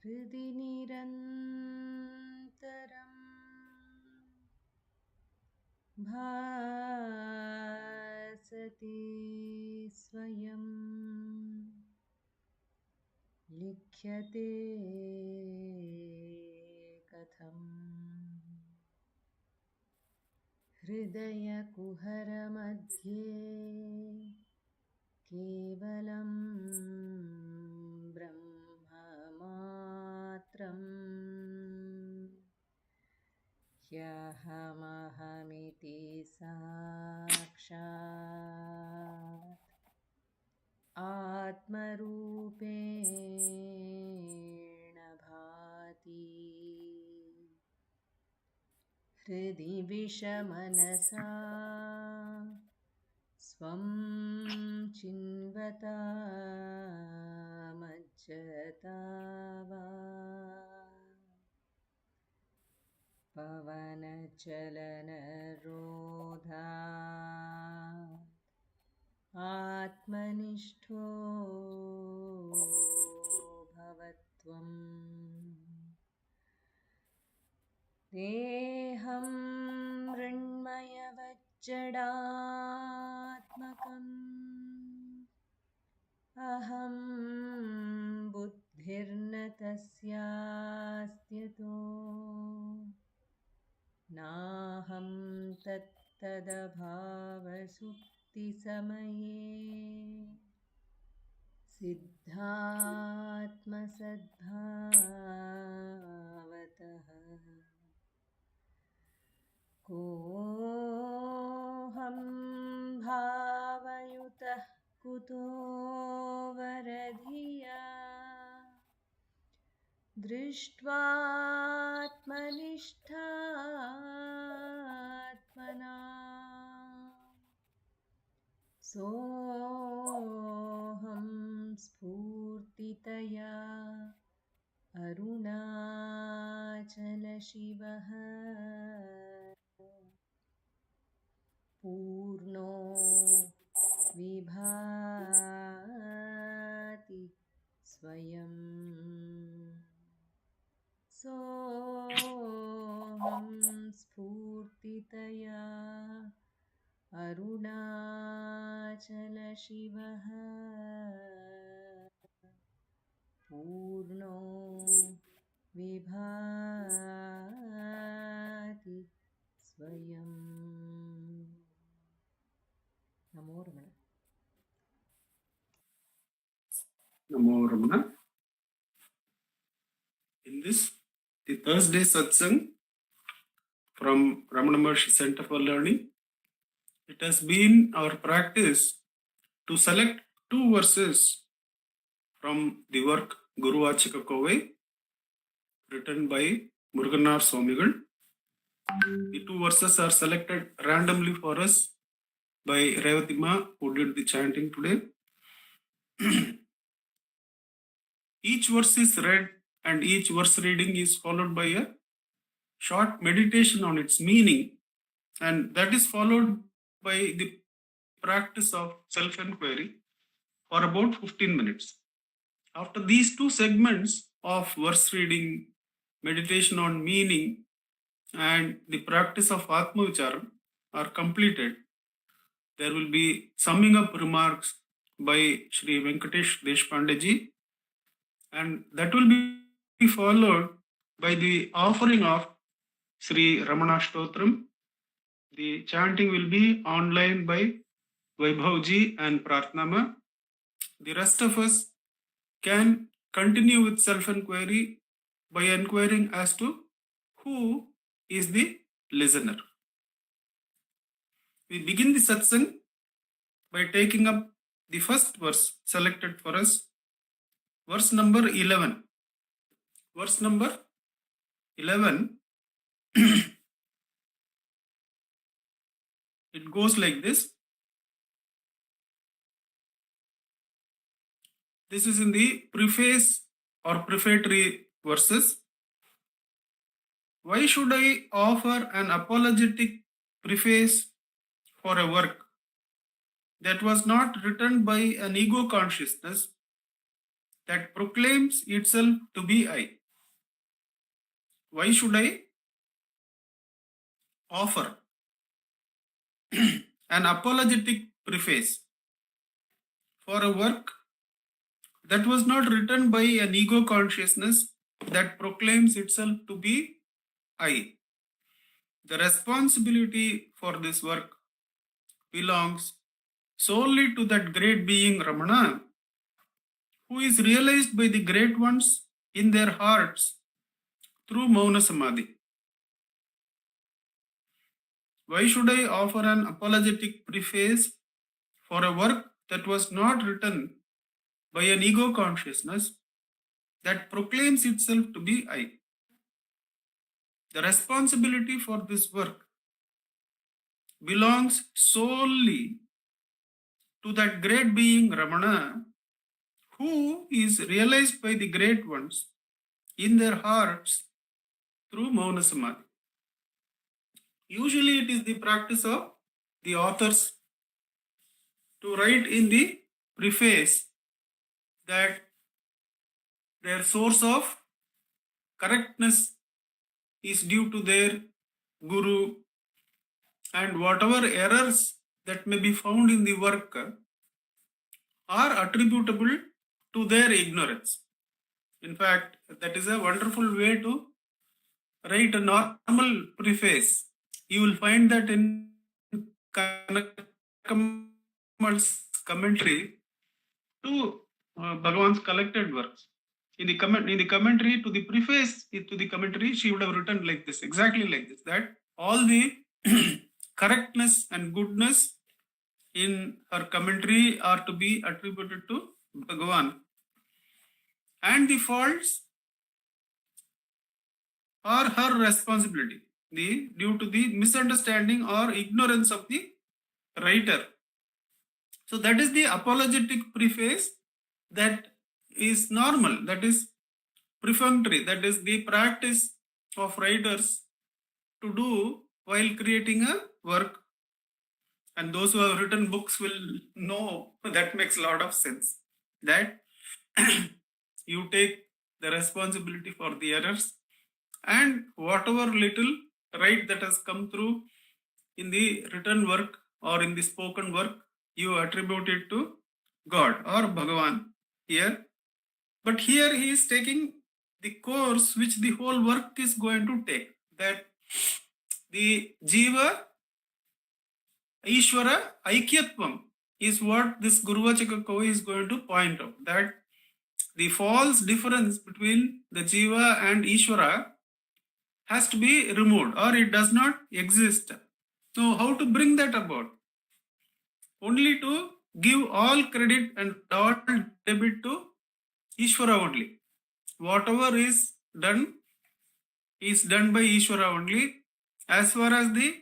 हृदि निरन्तरं भासते स्वयं लिख्यते कथम् हृदयकुहरमध्ये केवलं ब्रह्ममात्रम् ह्यहमहमिति साक्षात् आत्मरूपेण भाति हृदि विषमनसा स्वं चिन्वता मज्जता वा पवनचलनरोधा आत्मनिष्ठो भवत्वम् देहं मृण्मयवज्जडात्मकम् अहं बुद्धिर्न तस्यास्त्यतो नाहं तत्तदभावसुप्तिसमये सिद्धात्मसद्भावतः कोऽहं भावयुतः कुतो वरधिया दृष्ट्वात्मनिष्ठात्मना सोऽहं स्फूर्तितया अरुणाचलशिवः पूर्णो विभाति स्वयं सोऽहं स्फूर्तितया अरुणाचलशिवः पूर्णो विभाति स्वयं. नमो रमण. Namo Ramana. In this, the Thursday Satsang from Ramanacentre Center for Learning, it has been our practice to select two verses from the work Guru Vachika Kove, written by Muruganar Swamigal. The two verses are selected randomly for us by Revatima, who did the chanting today. Each verse is read and each verse reading is followed by a short meditation on its meaning, and that is followed by the practice of self-enquiry for about 15 minutes. After these two segments of verse reading, meditation on meaning, and the practice of Atma Vicharam are completed, there will be summing up remarks by Shri Venkatesh Deshpande ji, and that will be followed by the offering of Shri Ramana Stotram. The chanting will be online by Vaibhavji and Pratnama. The rest of us can continue with self-enquiry by inquiring as to who is the listener. We begin the satsang by taking up the first verse selected for us, verse number 11. Verse number 11, it goes like this. This is in the preface or prefatory verses. Why should I offer an apologetic preface for a work that was not written by an ego consciousness that proclaims itself to be I. Why should I offer an apologetic preface for a work that was not written by an ego consciousness that proclaims itself to be I? The responsibility for this work belongs solely to that great being Ramana, who is realized by the great ones in their hearts through Mauna Samadhi. Why should I offer an apologetic preface for a work that was not written by an ego consciousness that proclaims itself to be I? The responsibility for this work belongs solely to that great being Ramana, who is realized by the great ones in their hearts through Mauna Samadhi. Usually it is the practice of the authors to write in the preface that their source of correctness is due to their guru, and whatever errors that may be found in the work are attributable to their ignorance. In fact, that is a wonderful way to write a normal preface. You will find that in Nandakumarji's commentary to Bhagavan's collected works. In the commentary to the preface to the commentary, she would have written like this, exactly like this, that all the correctness and goodness in her commentary are to be attributed to Bhagavan, and the faults are her responsibility, due to the misunderstanding or ignorance of the writer. So that is the apologetic preface that is normal, that is perfunctory, that is the practice of writers to do while creating a work. And those who have written books will know that makes a lot of sense, that you take the responsibility for the errors, and whatever little right that has come through in the written work or in the spoken work, you attribute it to God or Bhagavan here. But here he is taking the course which the whole work is going to take, that the Jiva Ishvara Aikyatvam is what this Guruvachaka Kavi is going to point out, that the false difference between the Jiva and Ishvara has to be removed, or it does not exist. So how to bring that about? Only to give all credit and all debit to Ishvara only. Whatever is done by Ishvara only, as far as the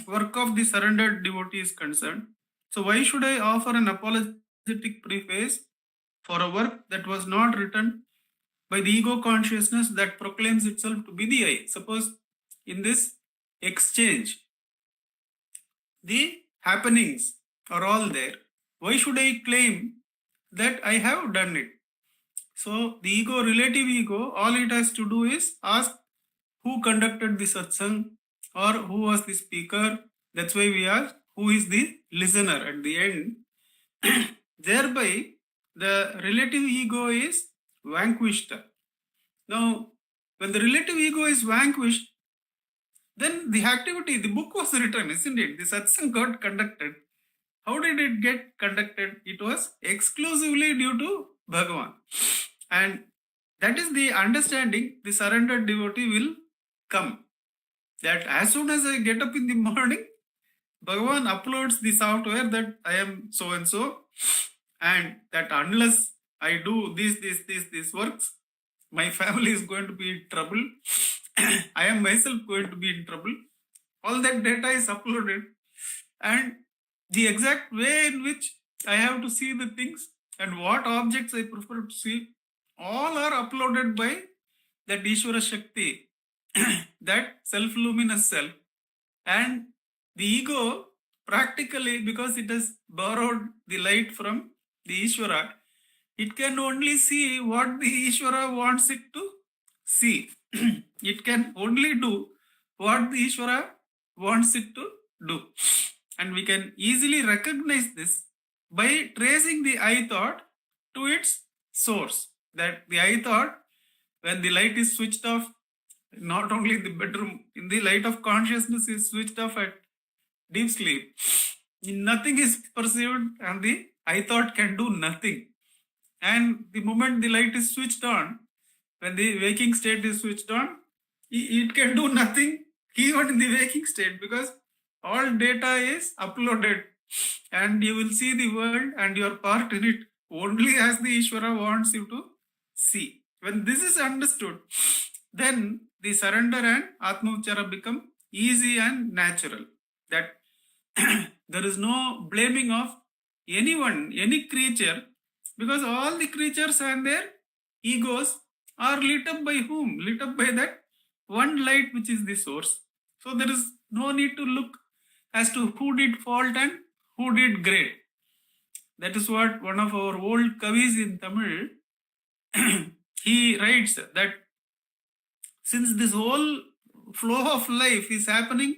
work of the surrendered devotee is concerned. So why should I offer an apologetic preface for a work that was not written by the ego consciousness that proclaims itself to be the I? Suppose in this exchange, the happenings are all there. Why should I claim that I have done it? So the ego, relative ego, all it has to do is ask who conducted the satsang or who was the speaker. That's why we ask who is the listener at the end. Thereby, the relative ego is vanquished. Now, when the relative ego is vanquished, then the activity, the book was written, isn't it? The satsang got conducted. How did it get conducted? It was exclusively due to Bhagavan. And that is the understanding the surrendered devotee will come. That as soon as I get up in the morning, Bhagavan uploads the software that I am so and so, and that unless I do these works, my family is going to be in trouble. I am myself going to be in trouble. All that data is uploaded, and the exact way in which I have to see the things and what objects I prefer to see, all are uploaded by that Ishvara Shakti, that self-luminous self. And the ego practically, because it has borrowed the light from the Ishvara, it can only see what the Ishvara wants it to see. It can only do what the Ishvara wants it to do. And we can easily recognize this by tracing the I thought to its source. That the I thought, when the light is switched off, not only in the bedroom, in the light of consciousness is switched off at deep sleep, nothing is perceived and the I thought can do nothing. And the moment the light is switched on, when the waking state is switched on, it can do nothing even in the waking state, because all data is uploaded and you will see the world and your part in it only as the Ishvara wants you to see. When this is understood, then the surrender and Atmauchara become easy and natural. That there is no blaming of anyone, any creature, because all the creatures and their egos are lit up by whom? Lit up by that one light which is the source. So there is no need to look as to who did fault and who did great. That is what one of our old kavis in Tamil, he writes that since this whole flow of life is happening,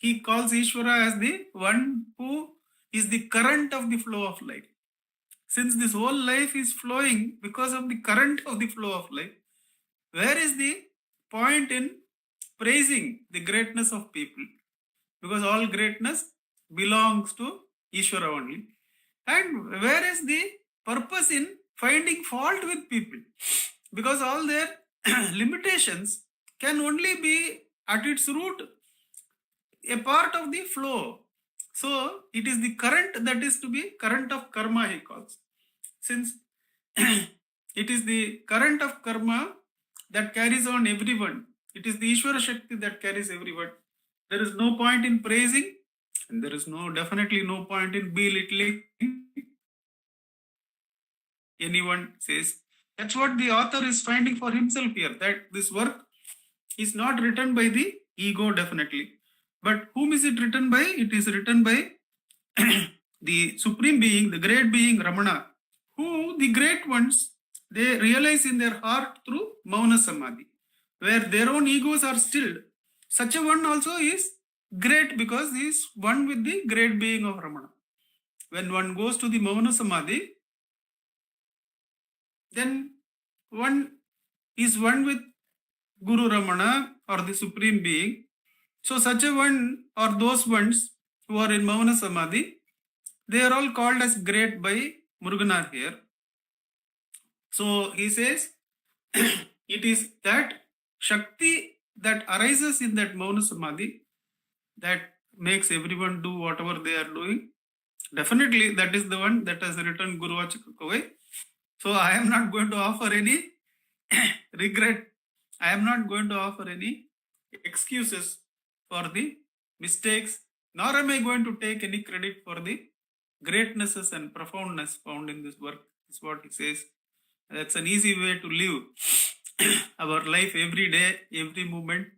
he calls Ishvara as the one who is the current of the flow of life. Since this whole life is flowing because of the current of the flow of life, where is the point in praising the greatness of people? Because all greatness belongs to Ishvara only. And where is the purpose in finding fault with people? Because all their limitations can only be at its root a part of the flow. So it is the current that is to be current of karma, he calls. Since it is the current of karma that carries on everyone, it is the Ishvara Shakti that carries everyone. There is no point in praising, and there is definitely no point in belittling anyone says. That's what the author is finding for himself here, that this work is not written by the ego, definitely. But whom is it written by? It is written by the Supreme Being, the great being Ramana, who the great ones, they realize in their heart through Mauna Samadhi, where their own egos are stilled. Such a one also is great because he is one with the great being of Ramana. When one goes to the Mauna Samadhi, then one is one with Guru Ramana or the Supreme Being. So such a one or those ones who are in Mauna Samadhi, they are all called as great by Muruganar here. So he says, it is that Shakti that arises in that Mauna Samadhi that makes everyone do whatever they are doing. Definitely that is the one that has written Guru Vachakakavai. So I am not going to offer any regret. I am not going to offer any excuses for the mistakes, nor am I going to take any credit for the greatnesses and profoundness found in this work, is what he says. That's an easy way to live our life every day, every moment,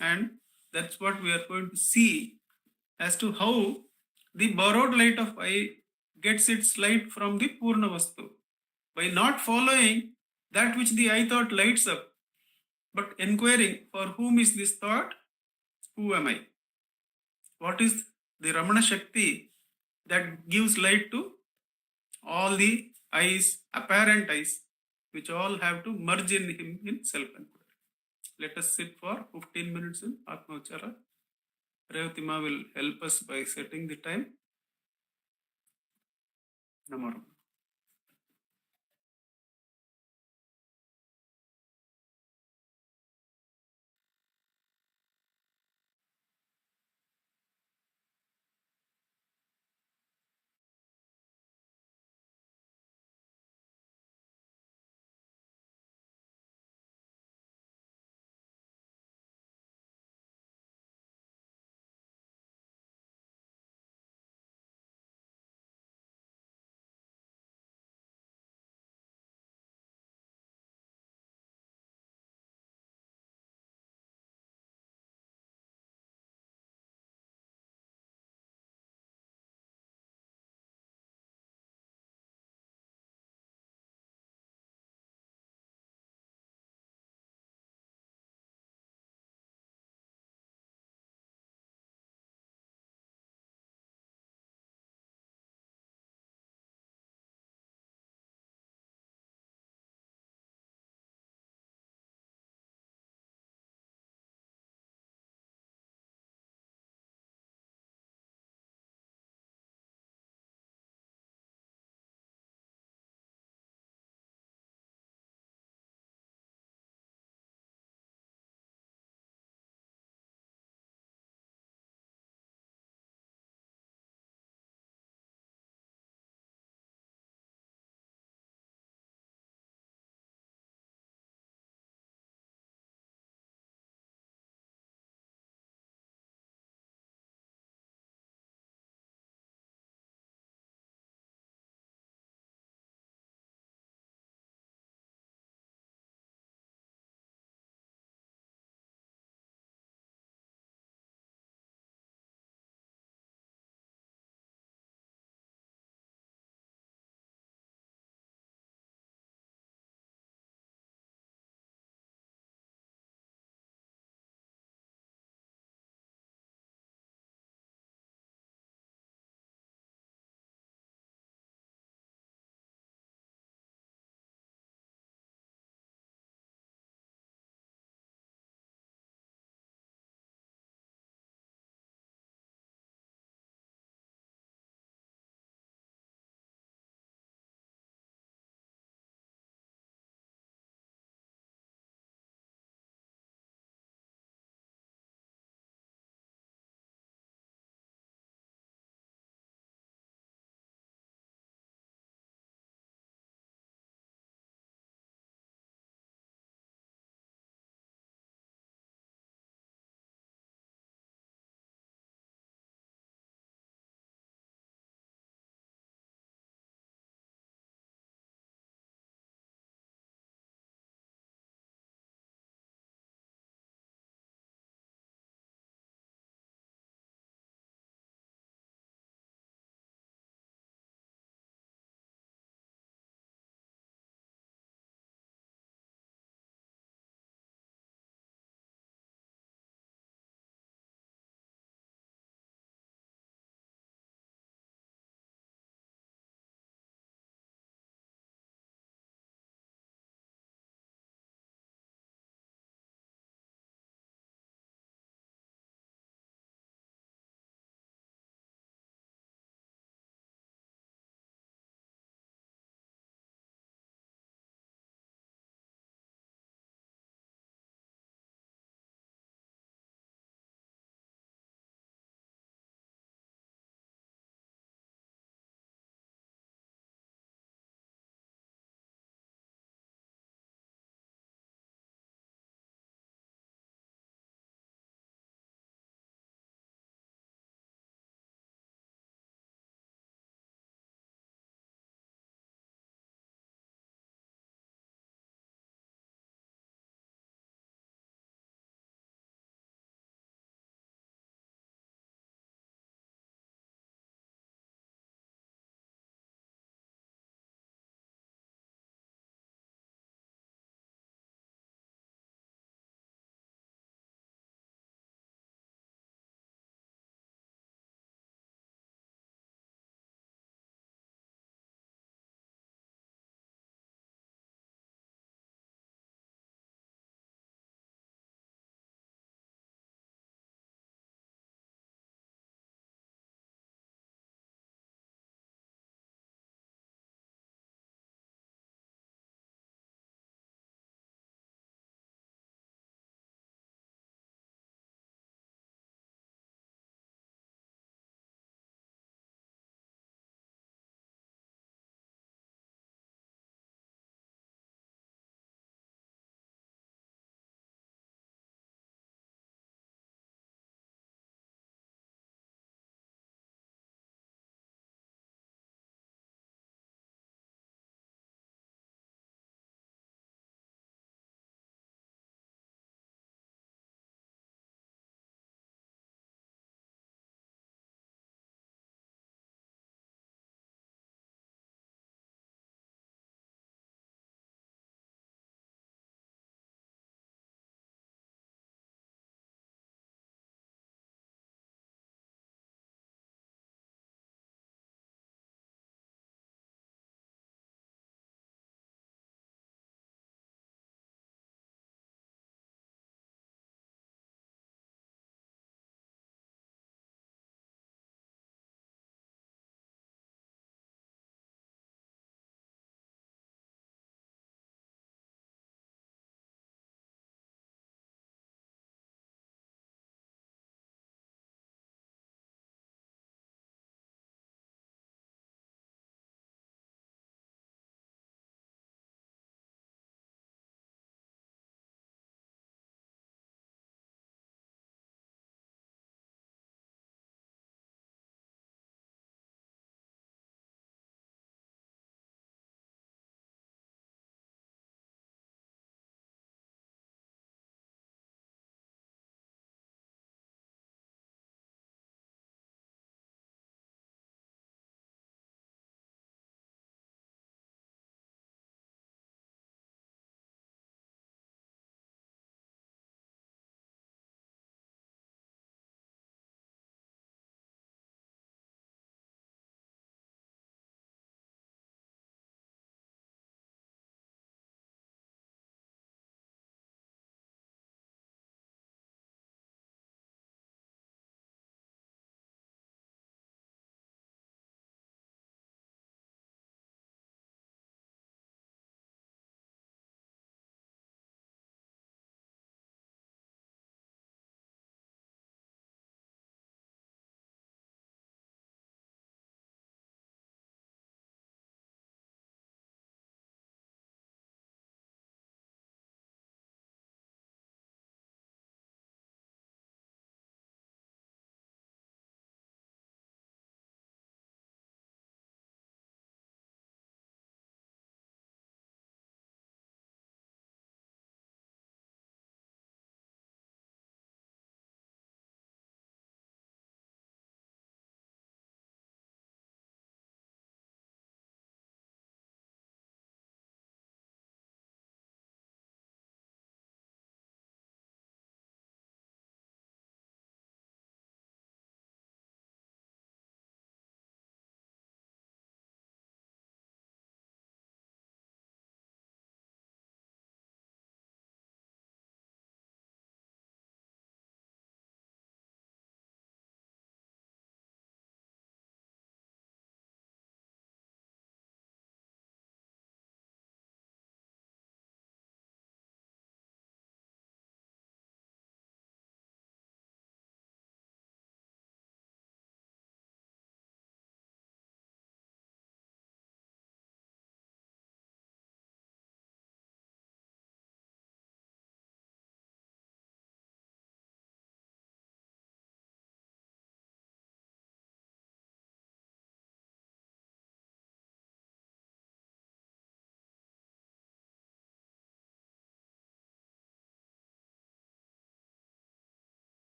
and that's what we are going to see as to how the borrowed light of I gets its light from the Purna Vastu. By not following that which the I thought lights up, but inquiring for whom is this thought, who am I? What is the Ramana Shakti that gives light to all the eyes, apparent eyes, which all have to merge in him in self-enquiry. Let us sit for 15 minutes in Atmauchara. Revatima will help us by setting the time. Namo Ramana.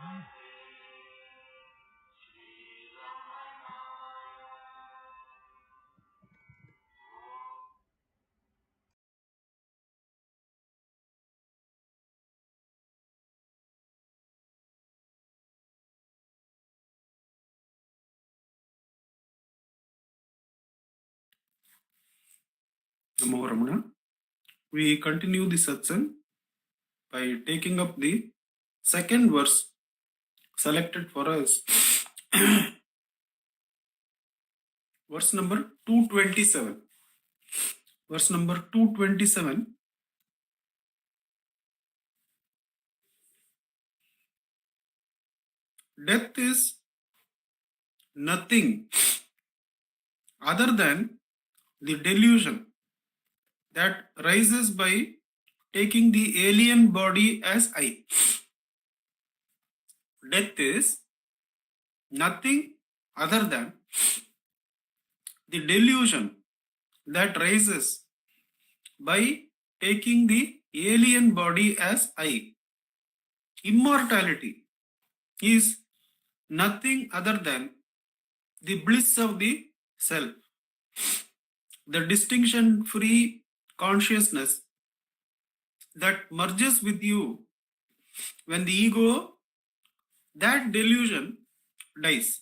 Namo Ramana. We continue the satsang by taking up the second verse selected for us. Verse number 227. Verse number 227. Death is nothing other than the delusion that rises by taking the alien body as I. Death is nothing other than the delusion that rises by taking the alien body as I. Immortality is nothing other than the bliss of the self, the distinction free consciousness that merges with you when the ego, that delusion, dies.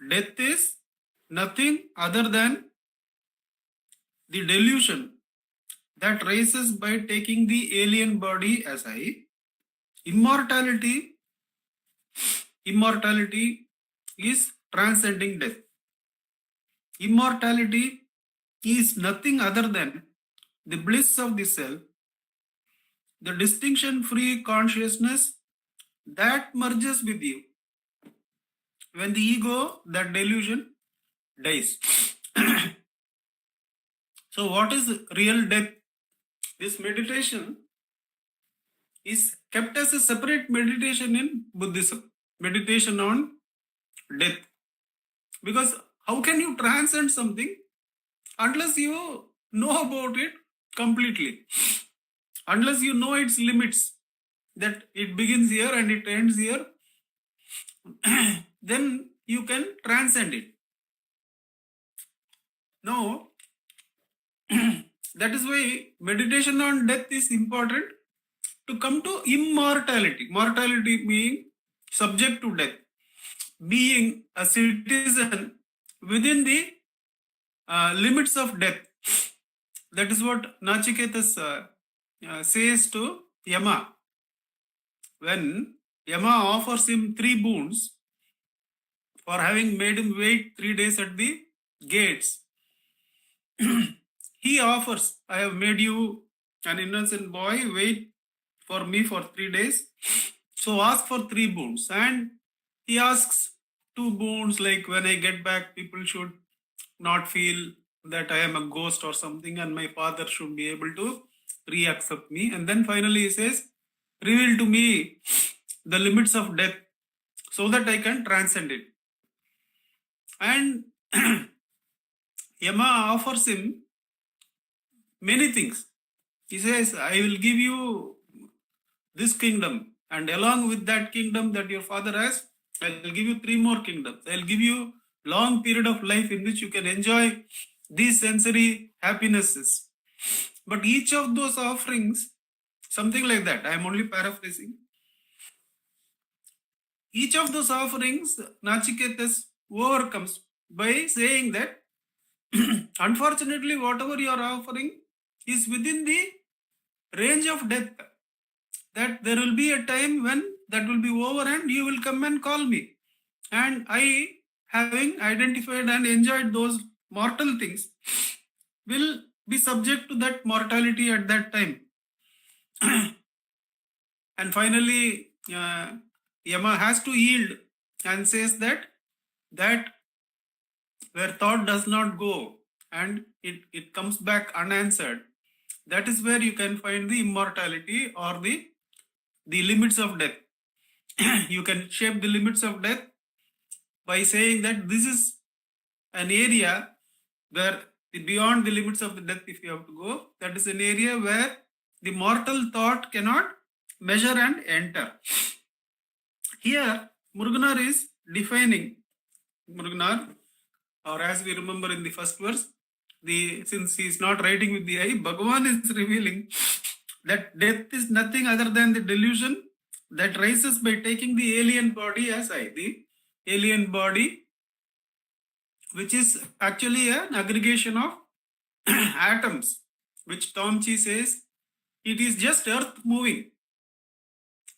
Death is nothing other than the delusion that rises by taking the alien body as I. Immortality is transcending death. Immortality is nothing other than the bliss of the self, the distinction free consciousness that merges with you when the ego, that delusion, dies. So what is real death? This meditation is kept as a separate meditation in Buddhism, meditation on death. Because how can you transcend something unless you know about it completely? Unless you know its limits, that it begins here and it ends here, then you can transcend it. Now, that is why meditation on death is important, to come to immortality. Mortality being subject to death, being a citizen within the limits of death. That is what Nachiketas says to Yama. When Yama offers him 3 boons for having made him wait 3 days at the gates, he offers, I have made you an innocent boy, wait for me for 3 days, so ask for 3 boons. And he asks 2 boons, like when I get back, people should not feel that I am a ghost or something, and my father should be able to re-accept me. And then finally he says, reveal to me the limits of death so that I can transcend it. And Yama offers him many things. He says, I will give you this kingdom, and along with that kingdom that your father has, I will give you 3 more kingdoms. I will give you long period of life in which you can enjoy these sensory happinesses. But each of those offerings, something like that, I am only paraphrasing. Each of those offerings, Nachiketas overcomes by saying that unfortunately, whatever you are offering is within the range of death. That there will be a time when that will be over and you will come and call me. And I, having identified and enjoyed those mortal things, will be subject to that mortality at that time. And finally, Yama has to yield and says that where thought does not go and it comes back unanswered, that is where you can find the immortality or the limits of death. You can shape the limits of death by saying that this is an area where beyond the limits of the death, if you have to go, that is an area where the mortal thought cannot measure and enter. Here, Muruganar is defining, Muruganar, or as we remember in the first verse, since he is not writing with the eye, Bhagavan is revealing that death is nothing other than the delusion that rises by taking the alien body as I. The alien body, which is actually an aggregation of atoms, which Tomchi says it is just earth moving.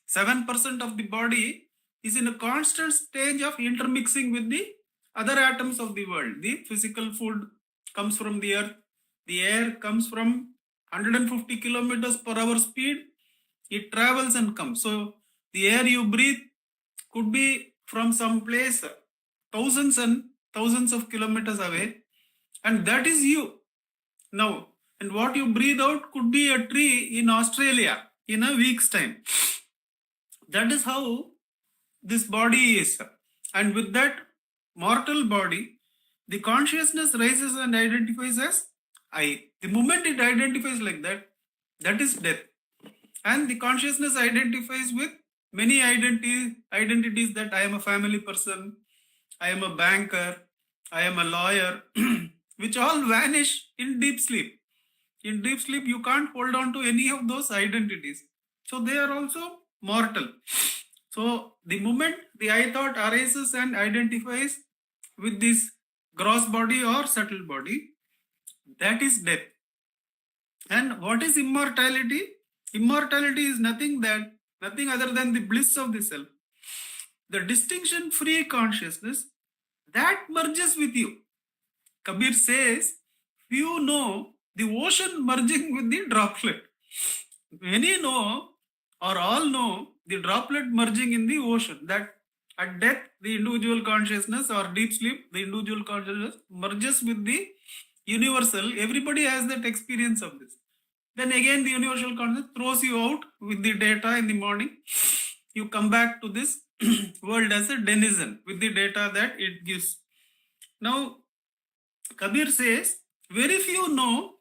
7% of the body is in a constant stage of intermixing with the other atoms of the world. The physical food comes from the earth. The air comes from 150 kilometers per hour speed. It travels and comes. So the air you breathe could be from some place thousands and thousands of kilometers away, and that is you now. And what you breathe out could be a tree in Australia in a week's time. That is how this body is. And with that mortal body, the consciousness rises and identifies as I. The moment it identifies like that, that is death. And the consciousness identifies with many identities that I am a family person, I am a banker, I am a lawyer, which all vanish in deep sleep. In deep sleep, you can't hold on to any of those identities. So they are also mortal. So the moment the I thought arises and identifies with this gross body or subtle body, that is death. And what is immortality? Immortality is nothing other than the bliss of the self. The distinction-free consciousness that merges with you. Kabir says, few know the ocean merging with the droplet. Many know or all know the droplet merging in the ocean. That at death, the individual consciousness or deep sleep, the individual consciousness merges with the universal. Everybody has that experience of this. Then again, the universal consciousness throws you out with the data in the morning. You come back to this world as a denizen with the data that it gives. Now, Kabir says, very few know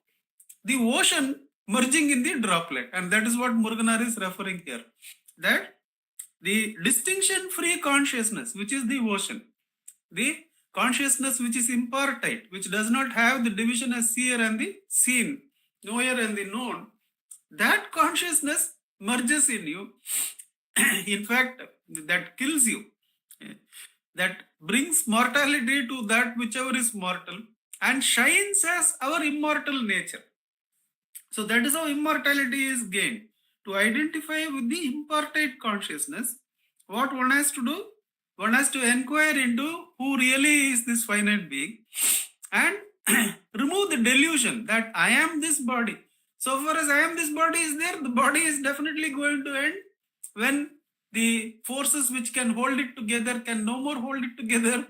the ocean merging in the droplet. And that is what Muruganar is referring here. That the distinction-free consciousness, which is the ocean, the consciousness which is impartite, which does not have the division as seer and the seen, knower and the known, that consciousness merges in you. In fact, that kills you. That brings mortality to that whichever is mortal and shines as our immortal nature. So that is how immortality is gained. To identify with the impartite consciousness, what one has to do? One has to inquire into who really is this finite being and remove the delusion that I am this body. So far as I am this body is there, the body is definitely going to end when the forces which can hold it together can no more hold it together.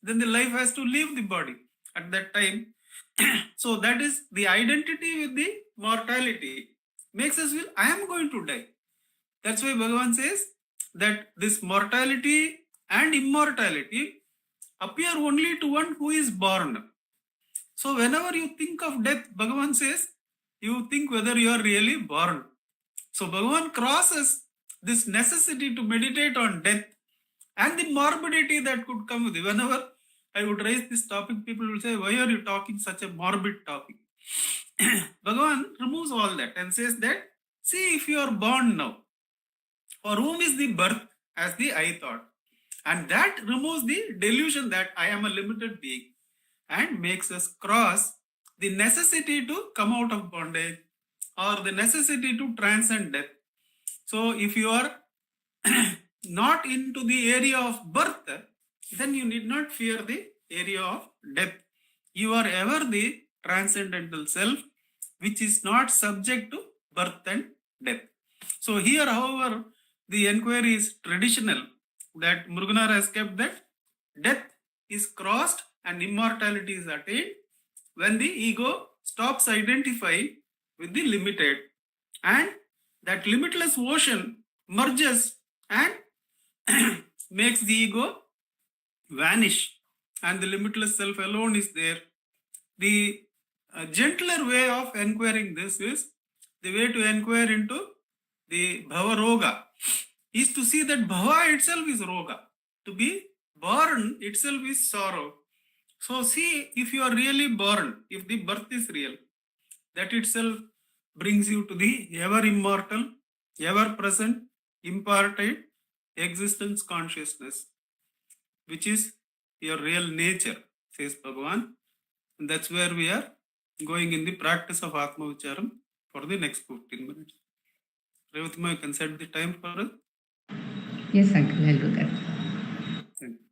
Then the life has to leave the body at that time. So that is the identity with the mortality makes us feel I am going to die. That's why Bhagavan says that this mortality and immortality appear only to one who is born. So whenever you think of death, Bhagavan says, you think whether you are really born. So Bhagavan crosses this necessity to meditate on death and the morbidity that could come with it. Whenever I would raise this topic, people will say, why are you talking such a morbid topic? Bhagavan removes all that and says that, see, if you are born now, for whom is the birth as the I thought? And that removes the delusion that I am a limited being and makes us cross the necessity to come out of bondage or the necessity to transcend death. So if you are not into the area of birth, then you need not fear the area of death. You are ever the transcendental self, which is not subject to birth and death. So here, however, the enquiry is traditional, that Muruganar has kept that death is crossed and immortality is attained when the ego stops identifying with the limited, and that limitless ocean merges and makes the ego vanish, and the limitless self alone is there. The gentler way of inquiring this is the way to inquire into the Bhavaroga. is to see that bhava itself is roga. To be born itself is sorrow. So see, if you are really born, if the birth is real, that itself brings you to the ever immortal, ever present, imparted existence consciousness, which is your real nature, says Bhagavan. And that's where we are going in the practice of Atma Vicharam for the next 15 minutes. Revatima, you can set the time for us. Yes, Uncle, I'll do that. Thank you.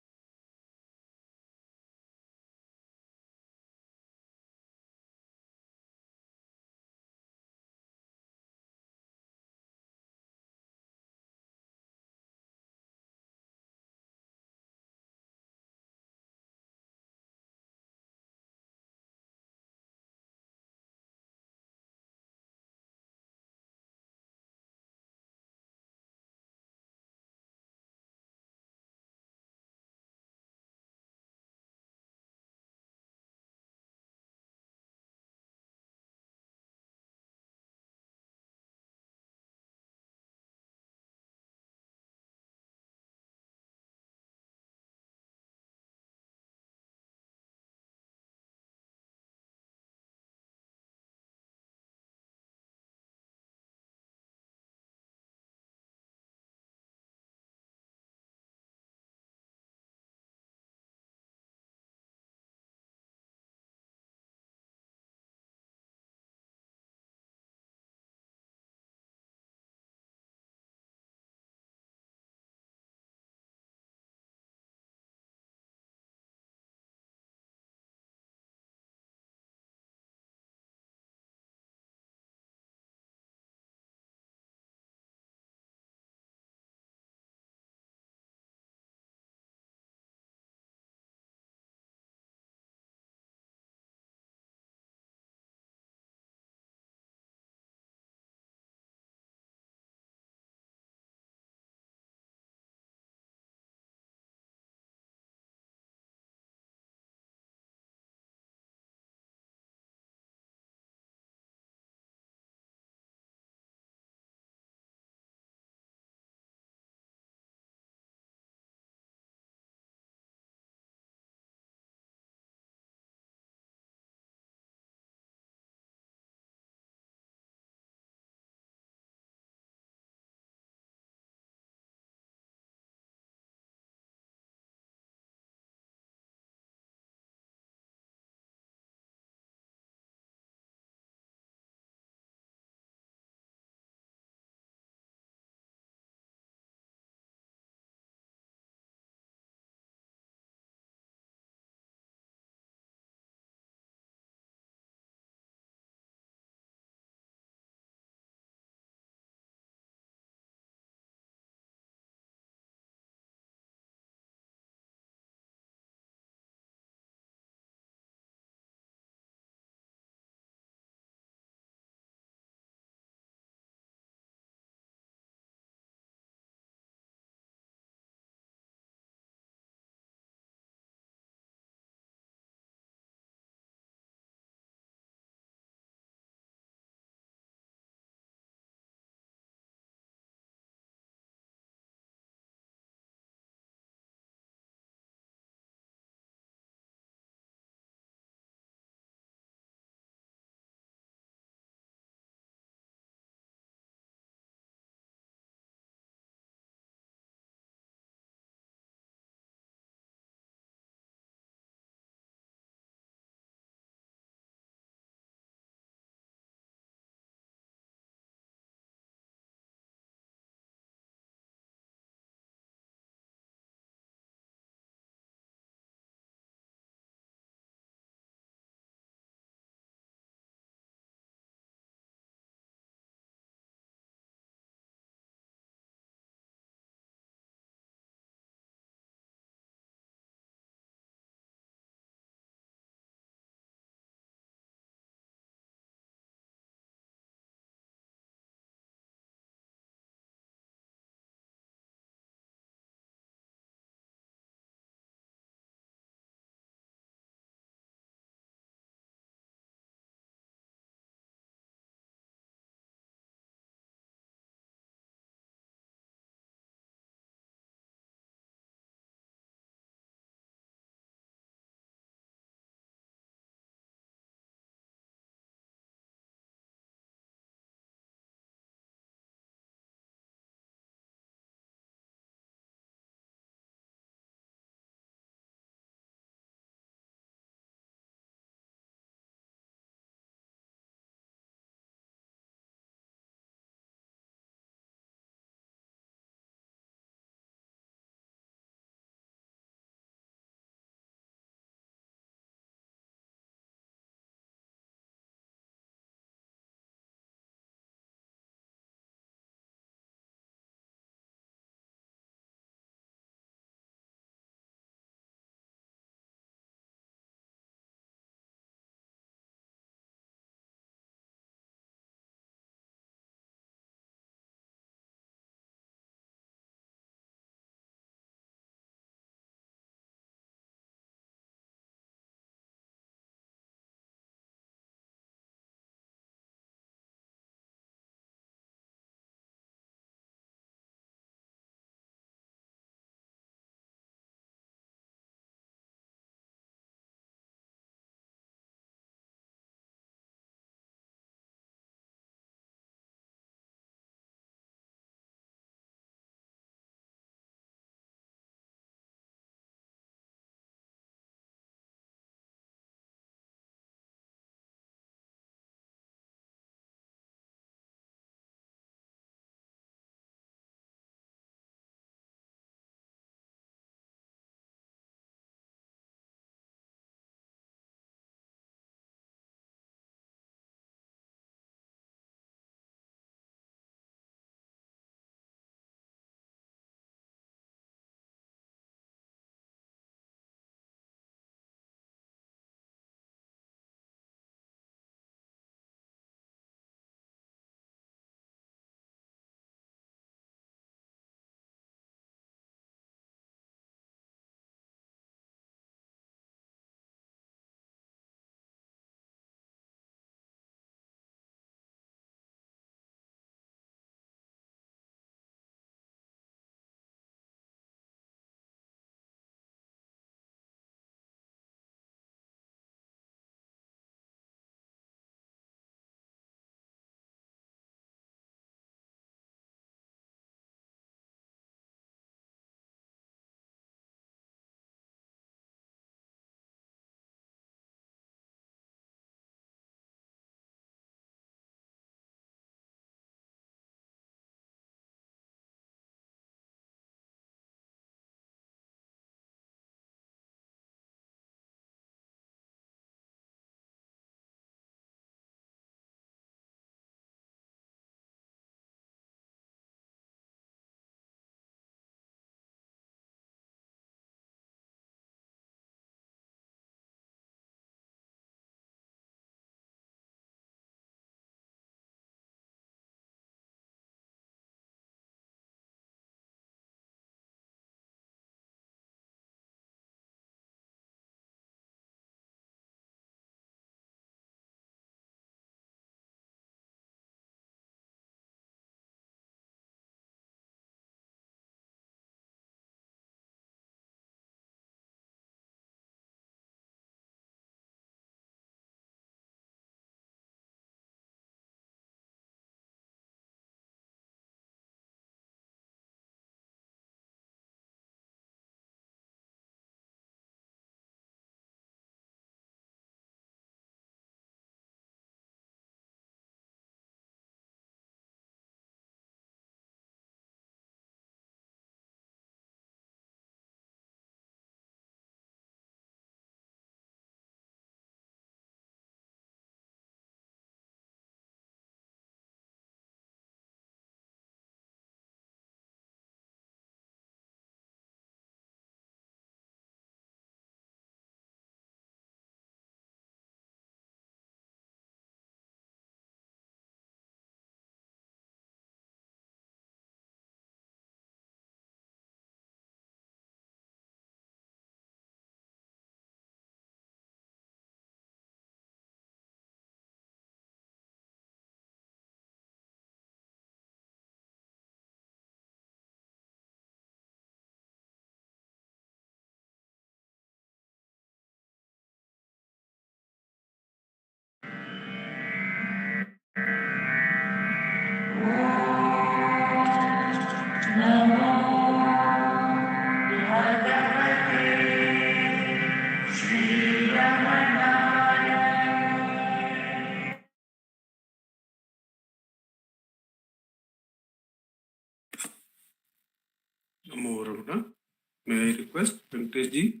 request Venkatesh ji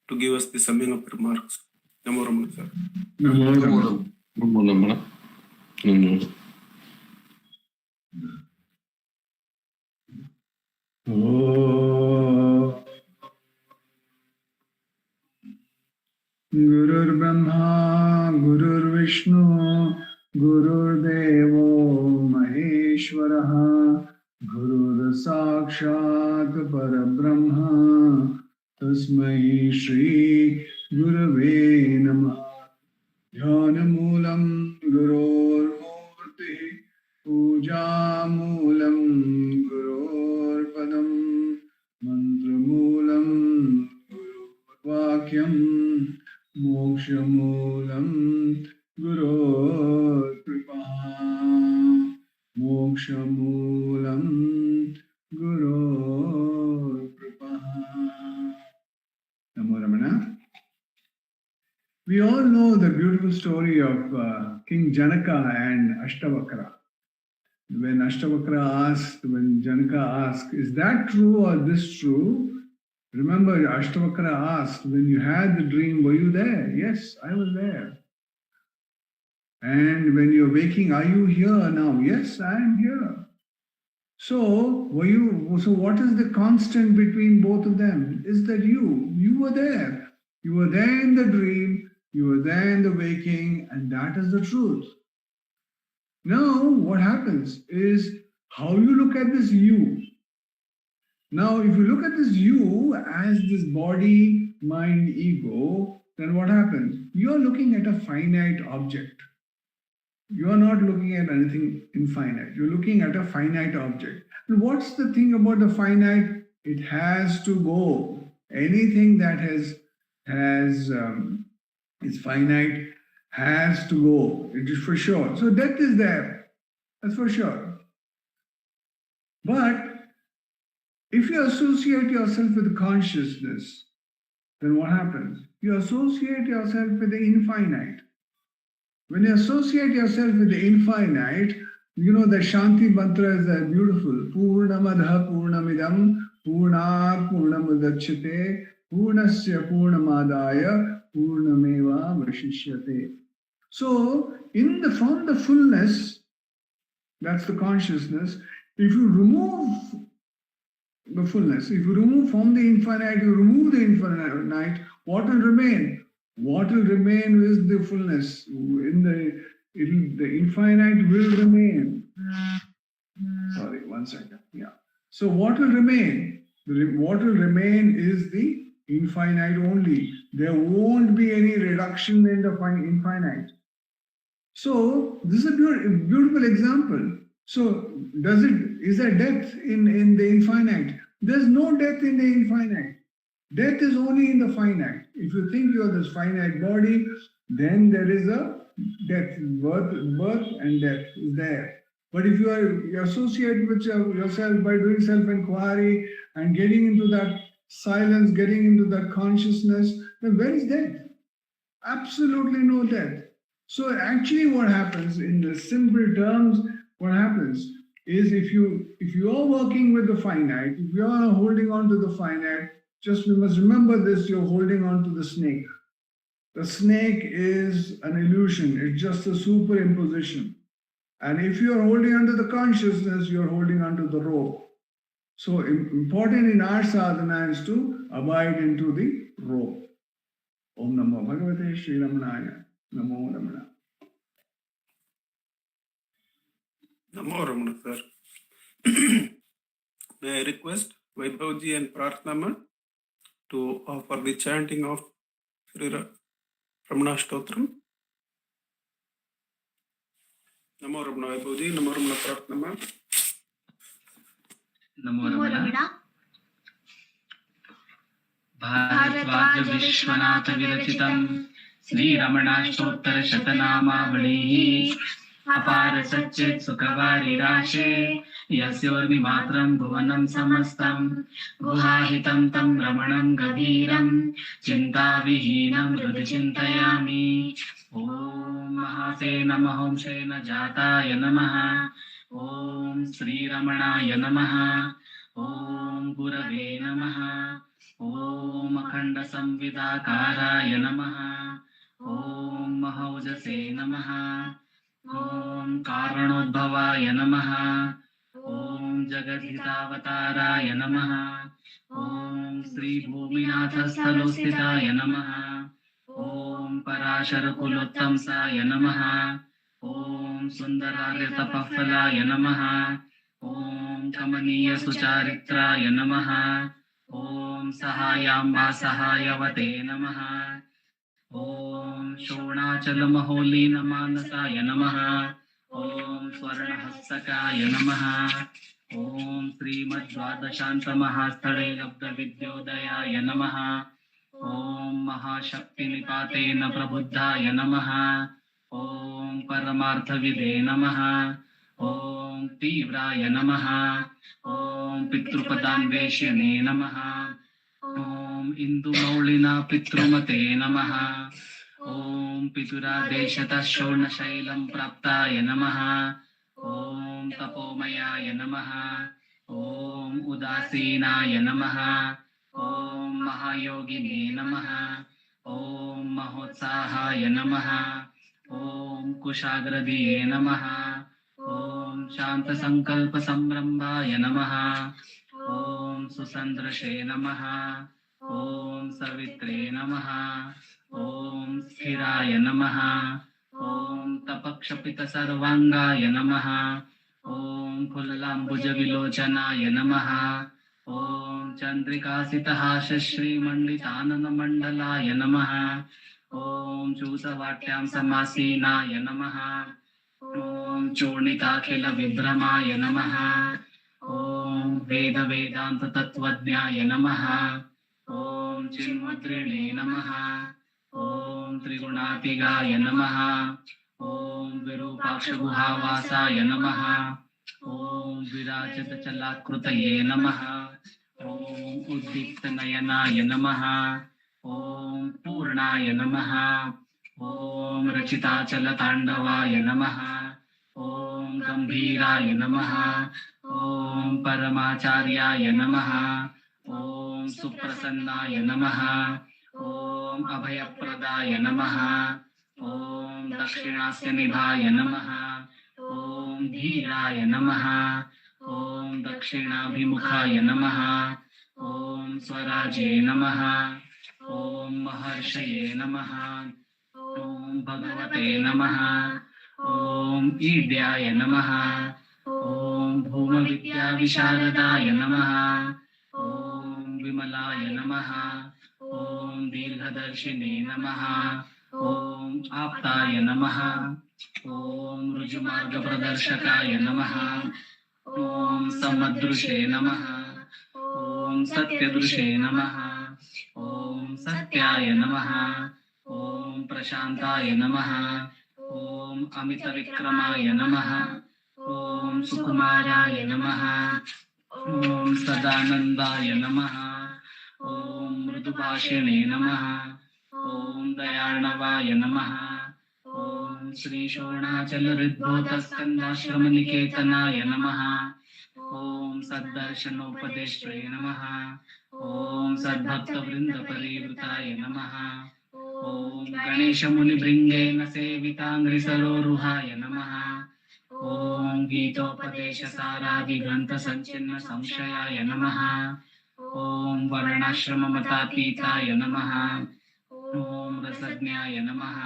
to give us the summing up remarks. Namo Ramana sir. Namo Ramana. Namo Ramana. Gurur Brahma, Gurur Vishnu, Gurur Devo Maheshwaraha, Gurur Sakshat Parabrahma, Tasmai Shri Gurave Namah. Dhyanamulam Gurur Murti, Pujamulam Gurur Padam, Mantramulam Gurur Vakyam, Mokshamulam Gurur Kripa, Mokshamulam Gurur Kripa. Namo Ramana. We all know the beautiful story of King Janaka and Ashtavakra. When Janaka asked, is that true or this true? Remember, Ashtavakra asked, when you had the dream, were you there? Yes, I was there. And when you're waking, are you here now? Yes, I am here. So what is the constant between both of them? Is that you were there. You were there in the dream, you were there in the waking, and that is the truth. Now, what happens is how you look at this you. Now, if you look at this you as this body, mind, ego, then what happens? You are looking at a finite object. You are not looking at anything infinite. You're looking at a finite object. And what's the thing about the finite? It has to go. Anything that is finite has to go. It is for sure. So death is there. That's for sure. But if you associate yourself with consciousness, then what happens? You associate yourself with the infinite. When you associate yourself with the infinite, you know the Shanti mantra is beautiful. Purnamadha Purnamidam Purnat Purnamudachyate Purnasya Purnamadaya Purnameva Vashishyate. So, from the fullness, that's the consciousness, if you remove the fullness, if you remove from the infinite, you remove the infinite, what will remain? What will remain is the fullness. The infinite will remain. Sorry, 1 second. Yeah. So what will remain? What will remain is the infinite only. There won't be any reduction in the infinite. So this is a beautiful example. So is there depth in the infinite? There's no depth in the infinite. Death is only in the finite. If you think you are this finite body, then there is a death, birth and death is there. But if you associate with yourself by doing self-enquiry and getting into that silence, getting into that consciousness, then where is death? Absolutely no death. So actually what happens in the simple terms, what happens is if you are working with the finite, if you are holding on to the finite, just we must remember this, you're holding on to the snake. The snake is an illusion, it's just a superimposition. And if you are holding on to the consciousness, you're holding on to the rope. So important in our sadhana is to abide into the rope. Om Namo Bhagavate Shri Ramanaya. Namo Ramana. Namo Ramana sir. May I request Vaibhavji and Prarthana to offer the chanting of Sri Ramana Stotram. Namo Ramana Vaibhavji, Namo Ramana Prarthana. Namo Ramana. Bharatvaja Vishwanatha Virachitam Sri Ramana Stottar Shatanamavalihi Apara Satchit Sukhavari Rashe Yasyormi Matram Bhuvanam Samastam Guhahitam Tam Ramanam Gaviram Chinta Vihinam Hridicintayami Om Mahasena Mahomshena Jataya Namaha Om Sri Ramanaya Namaha Om Gurave Namaha ॐ अखण्डसंविदाकाराय नमः। ॐ महौजसे नमः। ॐ कारणोद्भवाय नमः। ॐ जगद्धितावताराय नमः। ॐ श्रीभूमिनाथस्थलोस्थिताय नमः। ॐ पराशरकुलोत्तंसाय नमः। ॐ सुन्दरार्यतपःफलाय नमः। ॐ कमनीयसुचारित्राय नमः। ॐ सहायाम्बा सहायवते नमः। ॐ शोणाचलमहोलीनमानसाय नमः। ॐ स्वर्णहस्तकाय नमः। ॐ श्रीमद्द्वादशान्तमहास्थळे लब्धविद्योदयाय नमः। ॐ महाशक्तिनिपातेन प्रबुद्धाय नमः। ॐ परमार्थविदे नमः। ॐ तीव्राय नमः। ॐ पितृपदान्वेष्यने नमः। ॐ इन्दुमौलिना पितृमते नमः। ॐ पितुरादेशतः शोणशैलं प्राप्ताय नमः। ॐ तपोमयाय नमः। ॐ उदासीनाय नमः। ॐ महायोगिने नमः। ॐ महोत्साहाय नमः। ॐ कुशाग्रदिये नमः। ॐ शान्तसङ्कल्पसंरम्भाय नमः। ॐ सुसन्दृशे नमः। ॐ सवित्रे नमः। ॐ स्थिराय नमः। ॐ तपक्षपितसर्वाङ्गाय नमः। ॐ फुल्लाम्बुजविलोचनाय नमः। ॐ चन्द्रिकासितहासश्रीमण्डिताननमण्डलाय नमः। ॐ चूतवाट्यां समासीनाय नमः। ॐ चूर्णिताखिलविभ्रमाय नमः। ॐ वेदवेदान्ततत्त्वज्ञाय नमः। ॐ चिन्मुद्रिणे नमः। ॐ त्रिगुणातिगाय नमः। ॐ विरूपाक्षगुहावासाय नमः। ॐ विराजितचलाकृतये नमः। ॐ उद्दीप्तनयनाय नमः। ॐ पूर्णाय नमः। ॐ रचिताचलताण्डवाय नमः। ॐ गम्भीराय नमः। ॐ परमाचार्याय नमः। ॐ सुप्रसन्नाय नमः। ॐ अभयप्रदाय नमः। ॐ दक्षिणास्यनिभाय नमः। ॐ धीराय नमः। ॐ दक्षिणाभिमुखाय नमः। ॐ स्वराजे नमः। ॐ महर्षये नमः। ॐ भगवते नमः। ॐ ईड्याय नमः। ॐ भूमविद्याविशारदाय नमः। ॐ विमलाय नमः। ॐ दीर्घदर्शिने नमः। ॐ आप्ताय नमः। ॐ ऋजुमार्गप्रदर्शकाय नमः। ॐ समदृशे नमः। ॐ सत्यदृशे नमः। ॐ सत्याय नमः। ॐ प्रशान्ताय नमः। ॐ अमितविक्रमाय नमः। ॐ सुकुमाराय नमः। ॐ सदानन्दाय नमः। ॐ मृदुभाषिणे नमः। ॐ दयार्णवाय नमः। ॐ श्रीशोणाचलहृद्भूतस्कन्धाश्रमनिकेतनाय नमः। ॐ सद्दर्शनोपदेष्ट्रे नमः। ॐ सद्भक्तवृन्दपरिवृताय नमः। ॐ गणेशमुनिभृङ्गेन सेविताङ्घ्रिसरोरुहाय नमः। ॐ गीतोपदेशसारादिग्रन्थसञ्चिन्न संशयाय नमः। ॐ वर्णाश्रममतातीताय नमः। ॐ रसज्ञाय नमः।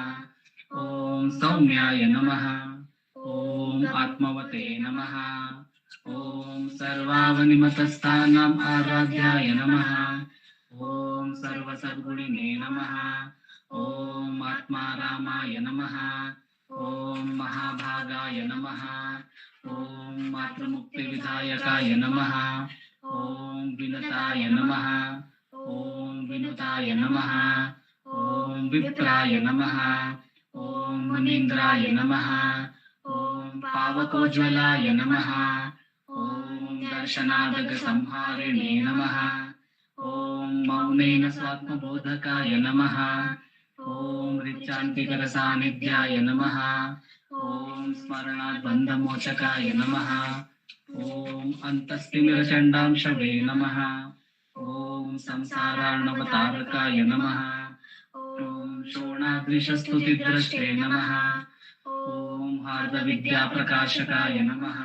ॐ सौम्याय नमः। ॐ आत्मवते नमः। ॐ सर्वावनिमतस्थानाम् आराध्याय नमः। ॐ सर्वसद्गुणिने नमः। ॐ आत्मारामाय नमः। ॐ महाभागाय नमः। ॐ मातृमुक्तिविधायकाय नमः। ॐ विनताय नमः। ॐ विनुताय नमः। ॐ विप्राय नमः। ॐ मुनीन्द्राय नमः। ॐ पावकोज्ज्वलाय नमः। ॐ दर्शनादगसंहारिणे नमः। ॐ मौनेन स्वात्मबोधकाय नमः। ॐ ऋचान्तिकरसान्निध्याय नमः। ॐ स्मरणाद्बन्धमोचकाय नमः। ॐ अन्तस्तिमिरचण्डांशवे नमः। ॐ ॐ संसारार्णवतारकाय नमः। ॐ शोणाद्रिशस्तुतिद्रष्टे नमः। ॐ हार्दविद्याप्रकाशकाय नमः।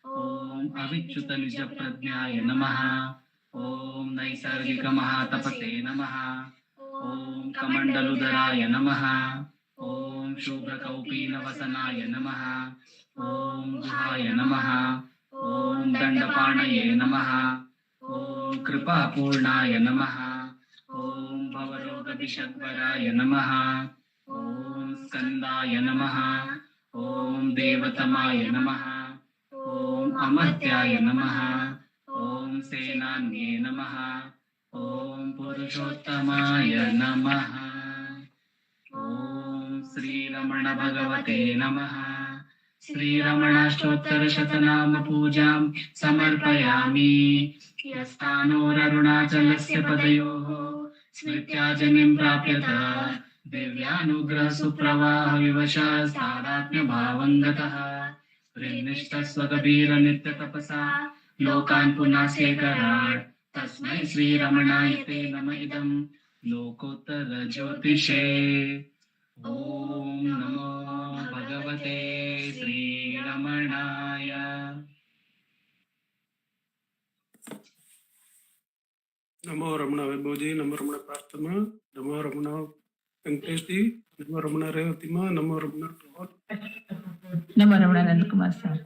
ॐ अविच्युतनिजप्रज्ञाय नमः। ॐ नैसर्गिकमहातपसे नमः। ॐ कमण्डलुधराय नमः। ॐ शुभ्रकौपीनवसनाय नमः। ॐ गुहाय नमः। ॐ दण्डपाणये नमः। ॐ कृपापूर्णाय नमः। ॐ भवरोगविषग्वराय नमः। ॐ स्कन्दाय नमः। ॐ देवतमाय नमः। ॐ अमर्त्याय नमः। ॐ सेनान्ये नमः। ॐ पुरुषोत्तमाय नमः। ॐ श्रीरमण भगवते नमः। श्रीरमणाष्टोत्तरशतनाम पूजां समर्पयामि। यस्तानोररुणाचलस्य पदयोः स्मृत्याजनिं प्राप्यत दिव्यानुग्रह सुप्रवाह विवशास्तादात्म्यभावं गतः हृन्निष्ठस्वकबीर नित्यतपसा लोकान् पुनास्यैकराट् तस्मै श्रीरमणाय ते नम इदं लोकोत्तर ज्योतिषे। ॐ नमो भगवते श्रीरमणाय। नमो रमण वैभव जी, नमो रमण प्रार्थना, नमो रमण वेंकटेश जी, नमो रमण रेवती माँ, नमो रमण नमो रमण नंदकुमार सर।